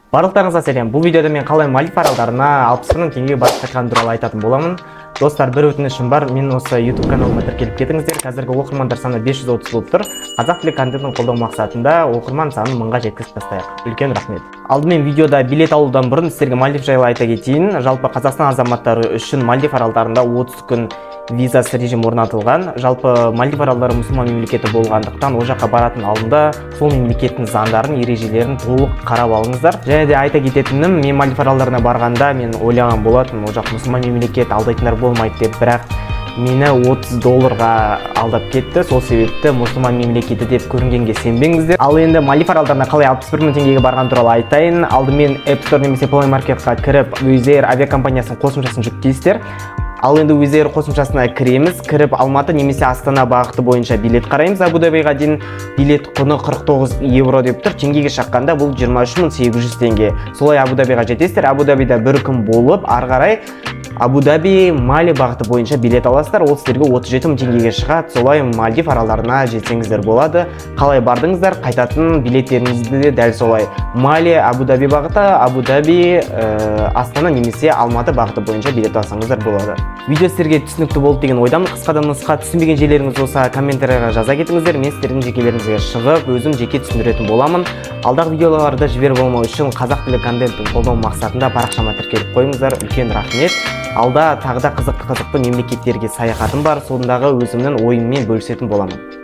Барлықтарыңызға сәлем. Бұл видеода мен қалай Мальдив аралдарына 60 мың теңгеге барып қайтқаным туралы айтатын боламын. Достар, бір өтінішім бар. Мен осы YouTube каналыма тіркеліп кетіңіздер. Қазіргі оқырмандар саны 530 болып тұр. Қазақ тілі контентін қолдау мақсатында оқырман санын 1000-ға жеткізіп тастайық. Үлкен рахмет. Алдымен видеода билет алудан бұрын сіздерге Мальдив жайлы айта кетейін. Жалпы Қазақстан азаматтары үшін Мальдив аралдарында 30 күн визасы режим орнатылған. Жалпы Мальдив аралдары мұсылман мемлекеті болғандықтан ол жаққа баратын алдында сол мемлекеттің заңдарын, ережелерін толық қарап алыңыздар. Және де айта кететінім, мен Мальдив аралдарына барғанда мен ойлаған болатын, ол жақ мұсылман мемлекет, алдайтындар болмайды деп, бірақ мені $30 алдап кетті. Сол себепті мұсылман мемлекеті деп көрінгенге сенбеңіздер. Ал енді Мальдив аралдарына қалай 61 мың теңгеге барған туралы айтайын. Алдымен App Store немесе Play Marketқа кіріп, Wizz Air авиакомпаниясының қосымшасын жүктейсіздер. Ал енді Wizz Air қосымшасына кіреміз. Кіріп Алматы немесе Астана бағыты бойынша билет қараймыз. Абу-Дабиға дейін билет құны 49 евро деп тұр. Теңгеге шаққанда бұл 23.800 теңге. Солай Абу-Дабиға жетесіздер. Абу-Дабида бір күн болып, ары қарай Абу-Даби Мали бағыты бойынша билет аласыздар. Ол сіздерге 37 мың теңгеге шығады. Солай Мальдив аралдарына жетсеңіздер болады. Қалай бардыңыздар, қайтатын билеттеріңізді де дәл солай. Мали Абу-Даби бағыты, Абу-Даби Астана немесе Алматы бағыты бойынша билет алсаңыздар болады. Видео сіздерге түсінікті болды деген ойдамын. Қысқадан нұсқа, түсінбеген жерлеріңіз болса комментарияға жаза кетіңіздер. Мен сіздердің жекелеріңізге шығып, өзім жеке түсіндіретін боламын. Алдағы видеоларды жіберіп болмау үшін қазақ тілі контентін қолдау мақсатында парақшама тіркеліп қойыңыздар. Үлкен рахмет. Алда тағы да қызықты мемлекеттерге саяхатым бар. Сондағы өзімнің ойыммен бөлісетін боламын.